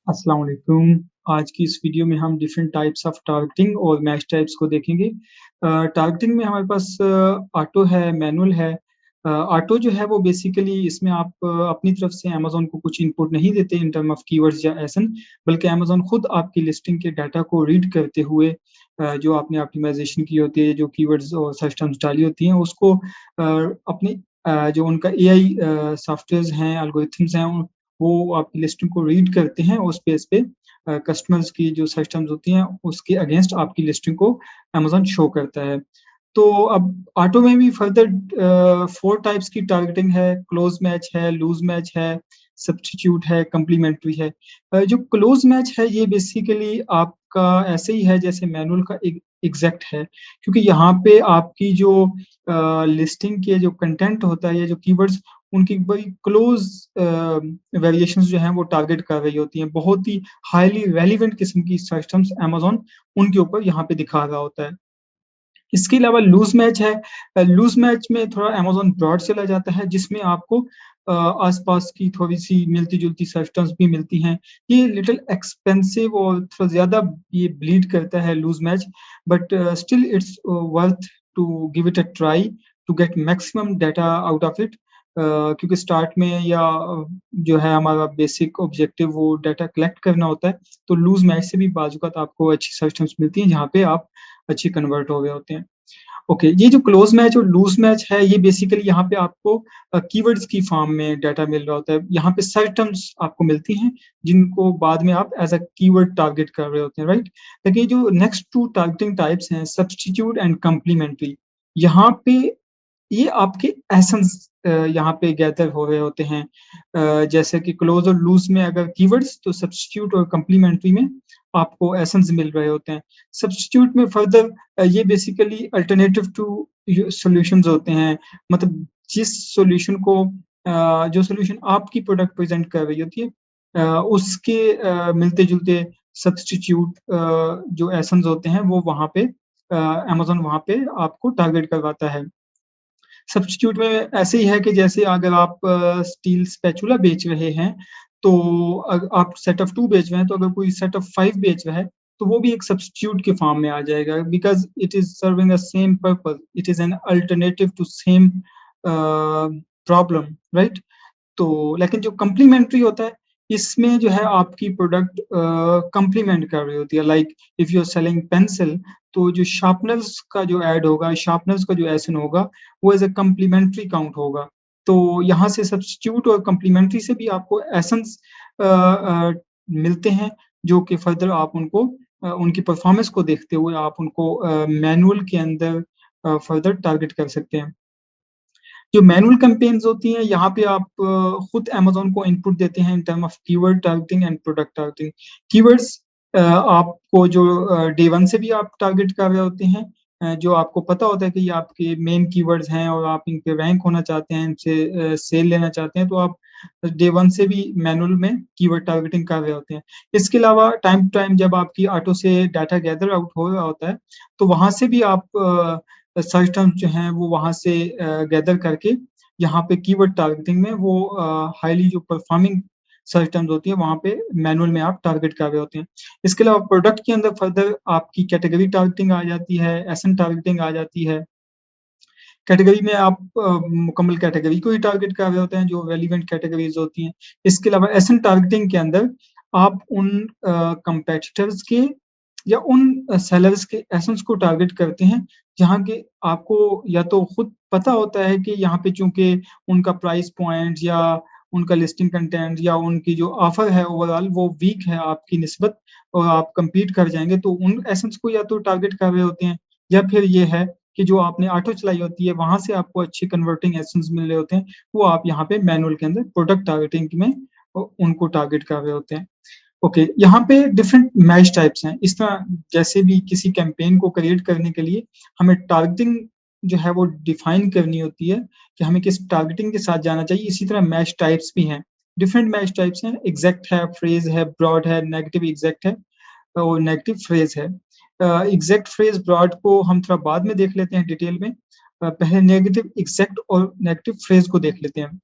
अस्सलाम वालेकुम। आज की इस वीडियो में हम डिफरेंट टाइप्स ऑफ टारगेटिंग और मैच टाइप्स को देखेंगे। टारगेटिंग में हमारे पास ऑटो है, मैनुअल है। ऑटो जो है वो बेसिकली इसमें आप अपनी तरफ से अमेज़न को कुछ इनपुट नहीं देते इन टर्म ऑफ कीवर्ड्स या एसन, बल्कि अमेज़न खुद आपकी लिस्टिंग के डाटा को रीड करते हुए जो आपने ऑप्टिमाइज़ेशन की होती है, जो कीवर्ड्स और सर्च टर्म्स डाली होती हैं, उसको अपनी जो उनका एआई सॉफ्टवेयर्स हैं, एल्गोरिथम्स हैं, वो आपकी लिस्टिंग को रीड करते हैं, उस बेस पे कस्टमर्स की जो सर्च टर्म्स होती हैं, उसके अगेंस्ट आपकी लिस्टिंग को अमेज़न शो करता है। तो अब ऑटो में भी फर्दर 4 टाइप्स की टारगेटिंग है, क्लोज़ मैच है, लूज़ मैच है, सब्स्टिट्यूट है, कॉम्प्लीमेंट्री है। जो क्लोज़ मैच है, ये बेसिकली आपका ऐसे ही है जैसे मैनुअल का एग्ज़ैक्ट है, क्योंकि यहाँ पे आपकी जो लिस्टिंग के जो कंटेंट होता है या जो कीवर्ड्स उनकी बड़ी क्लोज़ वेरिएशंस जो हैं वो टारगेट कर रही होती हैं। बहुत ही हाइली रेलेवेंट किस्म की सर्च टर्म्स अमेज़न उनके ऊपर यहाँ पे दिखा रहा होता है। इसके अलावा लूज़ मैच है। लूज़ मैच में थोड़ा अमेज़न ब्रॉड चला जाता है, जिसमें आपको आस-पास की थोड़ी-सी मिलती-जुलती सर्च टर्म्स भी मिलती हैं। ये लिटिल एक्सपेंसिव और थोड़ा ज़्यादा ये ब्लीड करता है loose match, but still it's worth to give it a try to get maximum data out of it. क्योंकि स्टार्ट में या जो है हमारा बेसिक ऑब्जेक्टिव वो डाटा कलेक्ट करना होता है, तो लूज़ मैच से भी बाज़ औक़ात आपको अच्छी सर्च टर्म्स मिलती हैं, जहाँ पे आप अच्छी कन्वर्ट हो गए होते हैं। ओके, ये जो क्लोज़ मैच और लूज़ मैच है, ये बेसिकली यहाँ पे आपको कीवर्ड्स की फॉर्म में डाटा मिल रहा होता है। यहाँ पे सर्च टर्म्स आपको मिलती हैं, जिनको बाद में आप एज़ अ कीवर्ड टारगेट कर रहे होते हैं, राइट? लेकिन ये जो नेक्स्ट 2 टारगेटिंग टाइप्स हैं, सब्स्टिट्यूट एंड कॉम्प्लीमेंट्री, यहाँ पे ये आपके एसेंस यहाँ पे गैदर हो रहे होते हैं। जैसे कि क्लोज़ और लूज़ में अगर कीवर्ड्स, तो सब्स्टिट्यूट और कॉम्प्लीमेंट्री में आपको एसेंस मिल रहे होते हैं। सब्स्टिट्यूट में फर्दर ये बेसिकली अल्टरनेटिव टू सॉल्यूशंस होते हैं। मतलब जिस सॉल्यूशन को जो सॉल्यूशन आपकी प्रोडक्ट प्रेज़ेंट कर रही होती है, उसके मिलते-जुलते सब्स्टिट्यूट जो एसेंस होते हैं, वो वहाँ पे अमेज़न वहाँ पे आपको टारगेट करवाता है। सब्स्टिट्यूट में ऐसे ही है कि जैसे अगर आप स्टील स्पैचुला बेच रहे हैं, तो आप सेट ऑफ 2 बेच रहे हैं, तो अगर कोई सेट ऑफ 5 बेच रहा है, तो वो भी एक सब्स्टिट्यूट के फॉर्म में आ जाएगा, because it is serving the same purpose, it is an alternative to same problem, right? तो लेकिन जो कॉम्प्लीमेंट्री होता है, इसमें जो है आपकी प्रोडक्ट कॉम्प्लीमेंट कर रही होती है। Like if you are selling pencil, तो जो शार्पनर्स का जो ऐड होगा, शार्पनर्स का जो एसन होगा, वो एज़ अ कॉम्प्लीमेंट्री काउंट होगा। तो यहाँ से सब्स्टिट्यूट और कॉम्प्लीमेंट्री से भी आपको एसेंस मिलते हैं, जो कि फर्दर आप उनको उनकी परफॉर्मेंस को देखते हुए आप उनको मैनुअल के अंदर फर्दर टारगेट कर सकते हैं। जो मैनुअल कैम्पेन्स होती हैं, यहाँ पे आप खुद अमेज़न को इनपुट देते हैं in term of keyword targeting and product targeting. Keywords आपको जो डे 1 से भी आप टारगेट कर रहे होते हैं, जो आपको पता होता है कि ये आपके मेन कीवर्ड्स हैं और आप इन पे रैंक होना चाहते हैं, इनसे सेल लेना चाहते हैं, तो आप डे 1 से भी मैनुअल में कीवर्ड टारगेटिंग कर रहे होते हैं। इसके अलावा टाइम टू टाइम जब आपकी ऑटो से डाटा गैदर आउट हो रहा होता है, तो वहाँ से भी आप सर्च टर्म्स जो हैं वो वहाँ से गैदर करके यहाँ पे कीवर्ड टारगेटिंग में वो हाइली जो परफॉर्मिंग सर्च टर्म्स होती है, वहाँ पे मैनुअल में आप टारगेट कर रहे होते हैं। इसके अलावा प्रोडक्ट के अंदर फर्दर आपकी कैटेगरी टारगेटिंग आ जाती है, एसएन टारगेटिंग आ जाती है। कैटेगरी में आप मुकम्मल कैटेगरी को ही टारगेट कर रहे होते हैं, जो रेलेवेंट कैटेगरीज़ होती हैं। इसके अलावा एसएन टारगेटिंग के अंदर आप उन कॉम्पिटिटर्स के या उन सेलर्स के एसेंस को टारगेट करते हैं, जहाँ के आपको या तो खुद पता होता है कि यहाँ पे चूँकि उनका प्राइस पॉइंट या उनका लिस्टिंग कंटेंट या उनकी जो ऑफ़र है ओवरऑल वो वीक है आपकी निस्बत और आप कम्पीट कर जाएँगे, तो उन एसेंस को या तो टारगेट कर रहे होते हैं, या फिर ये है कि जो आपने ऑटो चलाई होती है, वहाँ से आपको अच्छे कन्वर्टिंग एसेंस मिल रहे होते हैं, वो आप यहाँ पे मैनुअल के अंदर प्रोडक्ट टारगेटिंग में उनको टारगेट कर रहे होते हैं। ओके, यहाँ पे डिफरेंट मैच टाइप्स हैं। इस तरह जैसे भी किसी कैंपेन को क्रिएट करने के लिए हमें टारगेटिंग जो है वो डिफाइन करनी होती है कि हमें किस टारगेटिंग के साथ जाना चाहिए। इसी तरह मैच टाइप्स भी हैं। डिफरेंट मैच टाइप्स हैं, एग्ज़ैक्ट है, फ्रेज़ है, ब्रॉड है, नेगेटिव एग्ज़ैक्ट है और नेगेटिव फ्रेज़ है। एग्ज़ैक्ट फ्रेज़ ब्रॉड को हम थोड़ा बाद में देख लेते हैं डिटेल में। पहले नेगेटिव एग्ज़ैक्ट और नेगेटिव फ्रेज़ को देख लेते हैं।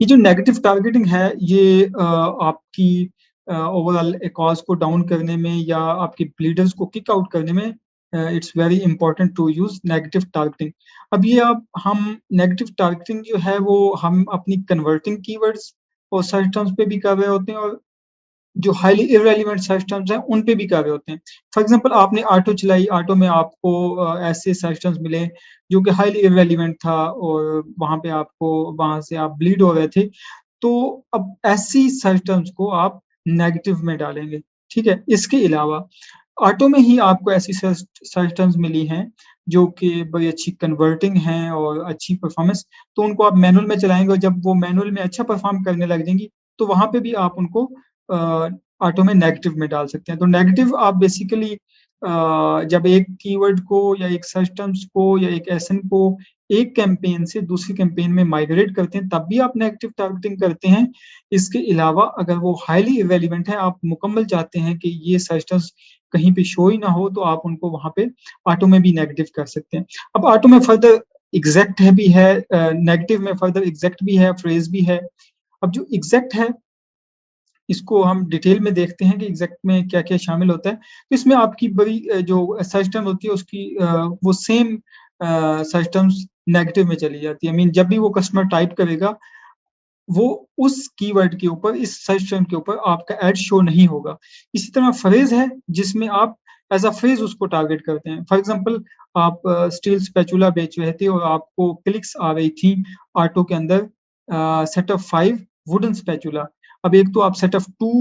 ये जो नेगेटिव टारगेटिंग है, ये आपकी ओवरऑल कॉज को डाउन करने में या आपके ब्लीडर्स को किक आउट करने में it's very important to use negative targeting. अब ये अब हम नेगेटिव टारगेटिंग जो है वो हम अपनी कन्वर्टिंग कीवर्ड्स और सर्च टर्म्स पे भी कर रहे होते हैं, और जो हाईली इररेलेवेंट सर्च टर्म्स हैं उन पे भी कर रहे होते हैं। फॉर एग्जांपल आपने ऑटो चलाई, ऑटो में आपको ऐसे सर्च टर्म्स मिले जो कि हाईली इररेलेवेंट था और वहाँ पे आपको वहाँ से आप ब्लीड हो रहे थे। तो अब ऐसी सर्च टर्म्स को आप नेगेटिव में डालेंगे, ठीक है? इसके अलावा ऑटो में ही आपको ऐसी सर्च सर्च टर्म्स मिली हैं जो कि बड़ी अच्छी कन्वर्टिंग हैं और अच्छी परफॉर्मेंस, तो उनको आप मैनुअल में चलाएँगे और जब वो मैनुअल में अच्छा परफॉर्म करने लग जाएँगी, तो वहाँ पे भी आप उनको ऑटो में नेगेटिव में डाल सकते हैं। तो नेगेटिव आप बेसिकली जब एक कीवर्ड को या एक सर्च टर्म्स को या एक एसएन को एक कैंपेन से दूसरी कैंपेन में माइग्रेट करते हैं, तब भी आप नेगेटिव टारगेटिंग करते हैं। इसके अलावा अगर वो हाईली इर्रेलेवेंट है, आप मुकम्मल चाहते हैं कि ये सर्च टर्म्स कहीं पे शो ही ना हो, तो आप उनको वहाँ पे ऑटो में भी नेगेटिव कर सकते हैं। अब ऑटो में फर्दर एग्जैक्ट है भी है, नेगेटिव में फर्दर एग्जैक्ट भी है, फ्रेज भी है। अब जो एग्जैक्ट है, इसको हम डिटेल में देखते हैं कि एग्जैक्ट में क्या-क्या शामिल होता है। तो इसमें आपकी बड़ी जो सर्च टर्म होती है उसकी वो सेम सर्च टर्म्स नेगेटिव में चली जाती है। आई मीन जब भी वो कस्टमर टाइप करेगा, वो उस कीवर्ड के ऊपर, इस सर्च टर्म के ऊपर आपका ऐड शो नहीं होगा। इसी तरह फ्रेज़ है जिसमें आप एज़ अ फ्रेज़ उसको टारगेट करते हैं। फॉर एग्ज़ाम्पल आप स्टील स्पैचुला बेच रहे थे और आपको क्लिक्स आ रही थी ऑटो के अंदर सेट ऑफ 5 वुडन स्पैचुला। अब एक तो आप सेट ऑफ 2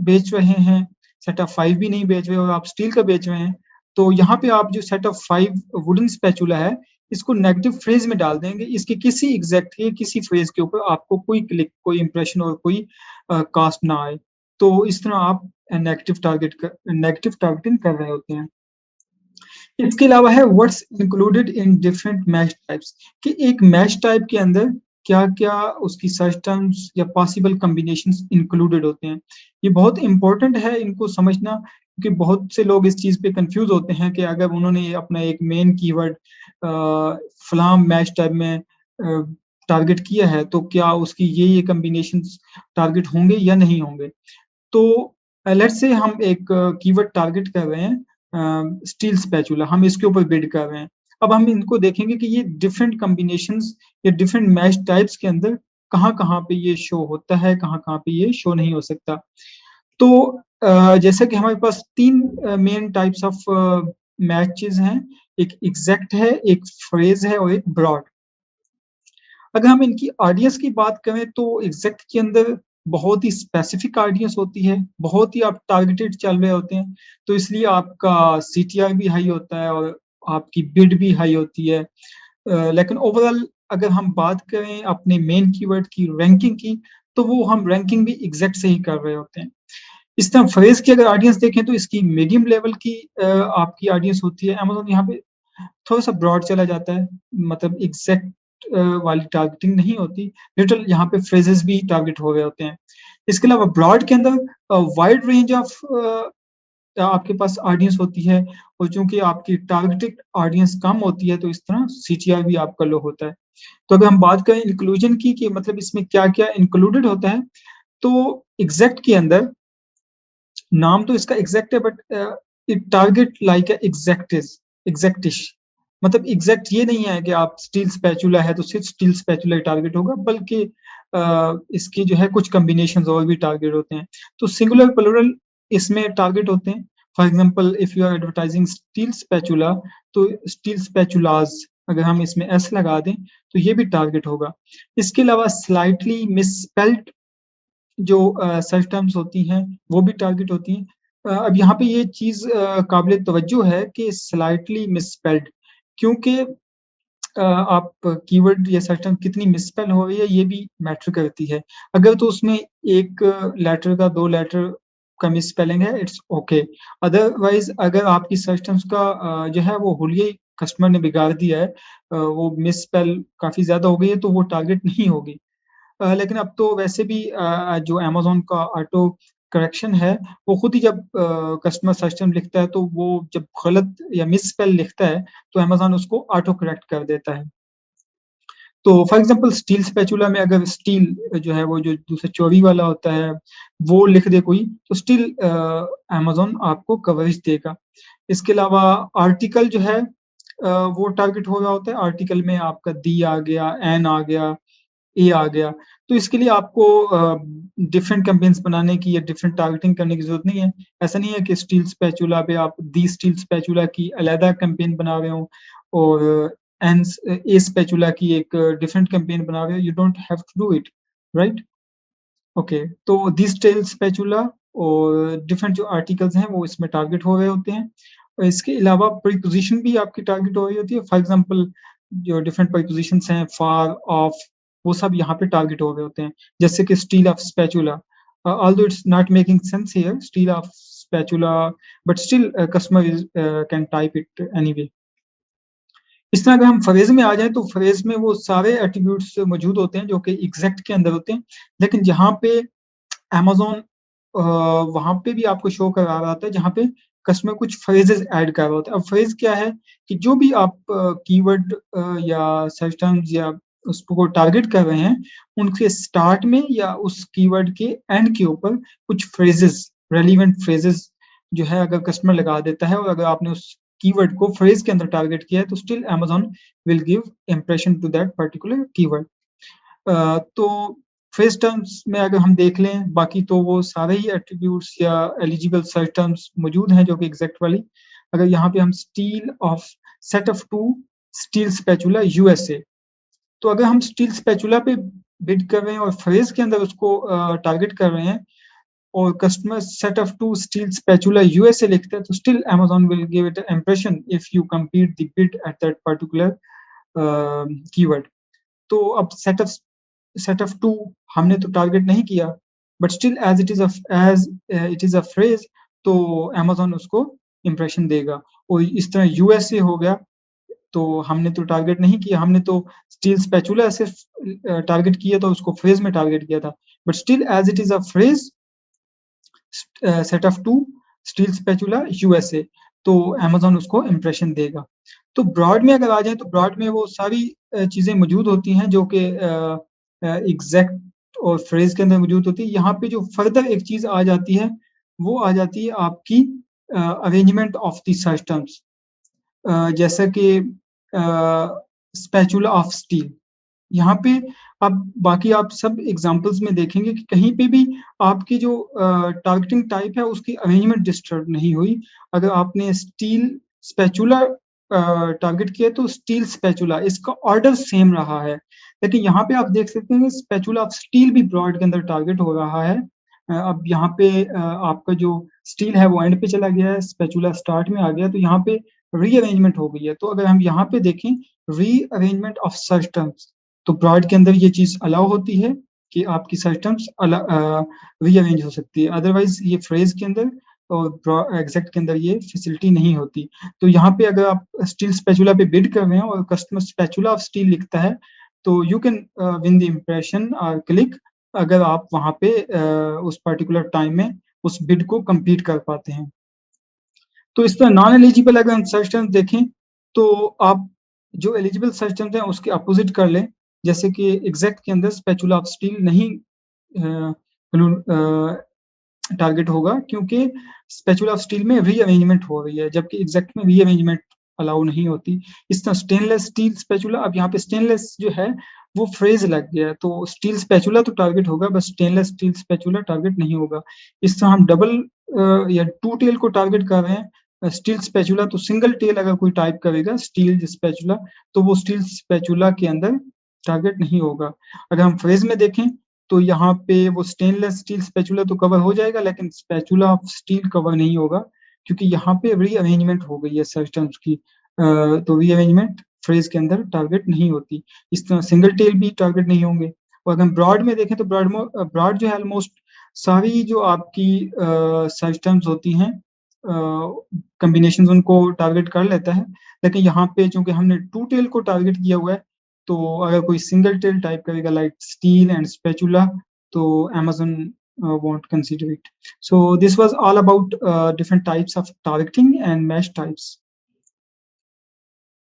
बेच रहे हैं, सेट ऑफ 5 भी नहीं बेच रहे और आप स्टील का बेच रहे हैं। तो यहाँ पे आप जो सेट ऑफ 5 वुडन स्पैचुला है, इसको नेगेटिव फ्रेज में डाल देंगे। इसके किसी एग्जैक्ट के किसी फ्रेज के ऊपर आपको कोई क्लिक, कोई इंप्रेशन और कोई कास्ट ना आए। तो इस तरह आप नेगेटिव टारगेटिंग कर रहे होते हैं। इसके अलावा है what's included in different match types, कि एक मैच टाइप के अंदर क्या-क्या उसकी सर्च टर्म्स या पॉसिबल कॉम्बिनेशंस इंक्लूडेड होते हैं। ये बहुत इम्पोर्टेंट है इनको समझना, क्योंकि बहुत से लोग इस चीज़ पे कन्फ्यूज़ होते हैं कि अगर उन्होंने अपना एक मेन कीवर्ड फलाँ मैच टाइप में टारगेट किया है, तो क्या उसकी ये कॉम्बिनेशंस टारगेट होंगे या नहीं होंगे। तो लेट्स से हम एक कीवर्ड टारगेट कर रहे हैं स्टील स्पैचुला, हम इसके ऊपर बिड कर रहे हैं। अब हम इनको देखेंगे कि ये डिफरेंट कॉम्बिनेशंस या डिफरेंट मैच टाइप्स के अंदर कहाँ-कहाँ पे ये शो होता है, कहाँ-कहाँ पे ये शो नहीं हो सकता। तो जैसा कि हमारे पास 3 मेन टाइप्स ऑफ मैचेज़ हैं, एक एग्ज़ैक्ट है, एक फ्रेज़ है और एक ब्रॉड। अगर हम इनकी ऑडियंस की बात करें तो एग्ज़ैक्ट के अंदर बहुत ही स्पेसिफिक ऑडियंस होती है, बहुत ही आप टारगेटेड चल रहे होते हैं, तो इसलिए आपका सीटीआर भी हाई होता है और आपकी बिड भी हाई होती है। लेकिन ओवरऑल अगर हम बात करें अपने मेन कीवर्ड की रैंकिंग की, तो वो हम रैंकिंग भी एग्ज़ैक्ट से ही कर रहे होते हैं। इस तरह फ्रेज़ की अगर ऑडियंस देखें तो इसकी मीडियम लेवल की आपकी ऑडियंस होती है। अमेज़न यहाँ पे थोड़ा-सा ब्रॉड चला जाता है, मतलब एग्ज़ैक्ट वाली टारगेटिंग नहीं होती, लिटिल यहाँ पे फ्रेजेज़ भी टारगेट हो रहे होते हैं। इसके अलावा ब्रॉड के अंदर वाइड रेंज ऑफ आपके पास ऑडियंस होती है, और चूँकि आपकी टारगेटेड ऑडियंस कम होती है, तो इस तरह सीटीआर भी आपका लो होता है। तो अगर हम बात करें इंक्लूजन की कि मतलब इसमें क्या-क्या इंक्लूडेड होता है, तो एग्ज़ैक्ट के अंदर नाम तो इसका एग्ज़ैक्ट है, but it target like a exactish, मतलब एग्ज़ैक्ट ये नहीं है कि आप स्टील स्पैचुला है तो सिर्फ़ स्टील स्पैचुला ही टारगेट होगा, बल्कि इसके जो है कुछ कॉम्बिनेशंस और भी टारगेट होते हैं। तो सिंगुलर प्लुरल इसमें टारगेट होते हैं। For example if you are advertising steel spatula, तो स्टील स्पैचुलाज़ अगर हम इसमें एस लगा दें, तो ये भी टारगेट होगा। इसके अलावा स्लाइटली मिसस्पेल्ड जो सर्च टर्म्स होती हैं, वो भी टारगेट होती हैं। अब यहाँ पे ये चीज़ काबिल तवज्जो है कि स्लाइटली मिसस्पेल्ड, क्योंकि आप कीवर्ड या सर्च टर्म कितनी मिसस्पेल हो रही है, ये भी मैटर करती है। अगर तो उसमें 1 लेटर का 2 लेटर का मिसस्पेलिंग है, इट्स ओके। अदरवाइज़ अगर आपकी सर्च टर्म्स का जो है वो हुलिया ही कस्टमर ने बिगाड़ दिया है, वो मिसस्पेल काफ़ी ज़्यादा हो गई है, तो वो टारगेट नहीं होगी। लेकिन अब तो वैसे भी जो अमेज़न का ऑटो करेक्शन है, वो खुद ही जब कस्टमर सर्च टर्म लिखता है, तो वो जब गलत या मिसस्पेल लिखता है, तो अमेज़न उसको ऑटो करेक्ट कर देता है। तो फॉर एग्जांपल स्टील स्पैचुला में अगर स्टील जो है वो जो दूसरा चौड़ी वाला होता है वो लिख दे कोई, तो स्टिल अमेज़न आपको कवरेज देगा। इसके अलावा आर्टिकल जो है वो टारगेट हो रहा होता है। आर्टिकल में आपका दी आ गया, एन आ गया, ए आ गया। तो इसके लिए आपको डिफरेंट कैंपेन्स बनाने की या डिफरेंट टारगेटिंग करने की ज़रूरत नहीं है। ऐसा नहीं है कि स्टील स्पैचुला पे आप दी स्टील स्पैचुला की अलग कैंपेन बना रहे हो और एन ए स्पैचुला की एक डिफरेंट कैंपेन बना रहे हो। You don't have to do it, right? Okay, तो दी स्टील स्पैचुला और डिफरेंट जो आर्टिकल्स हैं वो इसमें टारगेट हो रहे होते हैं। और इसके अलावा प्रीपोज़िशन भी आपकी टारगेट हो रही होती है। फॉर एग्जांपल जो डिफरेंट प्रीपोज़िशंस हैं, फार, ऑफ, वो सब यहाँ पे टारगेट हो रहे होते हैं। जैसे कि steel of spatula, although it's not making sense here, steel of spatula, but still customer can type it anyway. इस तरह अगर हम फ्रेज में आ जाएं तो फ्रेज में वो सारे एट्रीब्यूट्स मौजूद होते हैं जो कि एग्जैक्ट के अंदर होते हैं, लेकिन जहाँ पे अमेज़न वहाँ पे भी आपको शो करा रहा था जहाँ पे कस्टमर कुछ फ्रेजेस ऐड कर रहा होता है। अब फ्रेज क्या है कि जो भी आप कीवर्ड या सर्च टर्म्स या उसको टारगेट कर रहे हैं, उनके स्टार्ट में या उस कीवर्ड के एंड के ऊपर कुछ फ्रेजेस, रेलेवेंट फ्रेजेस जो है अगर कस्टमर लगा देता है और अगर आपने उस कीवर्ड को फ्रेज के अंदर टारगेट किया है तो still Amazon will give impression to that particular keyword. तो फ्रेज टर्म्स में अगर हम देख लें, बाकी तो वो सारे ही एट्रीब्यूट्स या एलिजिबल सर्च टर्म्स मौजूद हैं जो कि एग्जैक्ट वाली। अगर यहाँ पे हम steel of set of two steel spatula USA, तो अगर हम स्टील स्पैचुला पे बिड कर रहे हैं और फ्रेज के अंदर उसको टारगेट कर रहे हैं और customer set of two steel spatula USA लिखते हैं, तो still Amazon will give it impression if you complete the bid at that particular keyword. तो अब सेट ऑफ टू हमने तो टारगेट नहीं किया, but still as it is a phrase, तो अमेज़न उसको इंप्रेशन देगा। और इस तरह यूएसए हो गया, तो हमने तो टारगेट नहीं किया, हमने तो स्टील स्पैचुला सिर्फ टारगेट किया था, उसको फ्रेज में टारगेट किया था, but still as it is a phrase set of two steel spatula USA, तो अमेज़न उसको इंप्रेशन देगा। तो ब्रॉड में अगर आ जाए तो ब्रॉड में वो सारी चीज़ें मौजूद होती हैं जो कि एग्जैक्ट और फ्रेज के अंदर मौजूद होती है। यहाँ पे जो फर्दर एक चीज़ आ जाती है वो आ जाती है आपकी arrangement of the search terms, जैसा कि स्पैचुला ऑफ स्टील। यहाँ पे आप बाकी आप सब एग्जांपल्स में देखेंगे कि कहीं पे भी आपकी जो टारगेटिंग टाइप है उसकी अरेंजमेंट डिस्टर्ब नहीं हुई। अगर आपने स्टील स्पैचुला टारगेट किया तो स्टील स्पैचुला इसका ऑर्डर सेम रहा है, लेकिन यहाँ पे आप देख सकते हैं स्पैचुला ऑफ स्टील भी ब्रॉड के अंदर टारगेट हो रहा है। अब यहाँ पे आपका जो स्टील है वो एंड पे चला गया है, स्पैचुला स्टार्ट में आ गया, तो यहाँ पे रीअरेंजमेंट हो गई है। तो अगर हम यहाँ पे देखें रीअरेंजमेंट ऑफ सर्च टर्म्स, तो ब्रॉड के अंदर ये चीज़ अलाउ होती है कि आपकी सर्च टर्म्स रीअरेंज हो सकती है, अदरवाइज ये फ्रेज के अंदर और एग्जैक्ट के अंदर ये फैसिलिटी नहीं होती। तो यहाँ पे अगर आप स्टील स्पैचुला पे बिड कर रहे हैं और कस्टमर स्पैचुला ऑफ स्टील लिखता है, तो you can win the impression और क्लिक, अगर आप वहाँ पे उस पर्टिकुलर टाइम में उस बिड को कंप्लीट कर पाते हैं। तो इस तरह नॉन एलिजिबल अगर हम सर्च टर्म्स देखें तो आप जो एलिजिबल सर्च टर्म्स हैं उसके अपोजिट कर लें, जैसे कि एग्जैक्ट के अंदर स्पैचुला ऑफ स्टील नहीं टारगेट होगा क्योंकि स्पैचुला ऑफ स्टील में रीअरेंजमेंट हो रही है, जबकि एग्जैक्ट में रीअरेंजमेंट अलाउ नहीं होती। इस तरह स्टेनलेस स्टील स्पैचुला, अब यहाँ पे स्टेनलेस जो है वो फ्रेज लग गया है, तो स्टील स्पैचुला तो टारगेट होगा बस स्टेनलेस स्टील स्पैचुला टारगेट नहीं होगा। इस तरह हम डबल या टू टेल को टारगेट कर रहे हैं, स्टील स्पैचुला तो सिंगल टेल अगर कोई टाइप करेगा स्टील स्पैचुला तो वो स्टील स्पैचुला के अंदर टारगेट नहीं होगा। अगर हम फ्रेज में देखें तो यहाँ पे वो स्टेनलेस स्टील स्पैचुला तो कवर हो जाएगा, लेकिन स्पैचुला ऑफ स्टील कवर नहीं होगा क्योंकि यहाँ पे रीअरेंजमेंट हो गई है सर्च टर्म्स की। तो रीअरेंजमेंट फ्रेज के अंदर टारगेट नहीं होती। इस तरह सिंगल टेल भी टारगेट नहीं होंगे। और अगर हम ब्रॉड में देखें तो ब्रॉड जो है ऑलमोस्ट सारी जो आपकी सर्च टर्म्स होती हैं कॉम्बिनेशन उनको टारगेट कर लेता है, लेकिन यहाँ पे चूंकि हमने टू टेल को टारगेट किया हुआ है, तो अगर कोई सिंगल टेल टाइप करेगा लाइक स्टील एंड स्पैचुला, तो Amazon won't consider it. So this was all about different types of targeting and mesh types.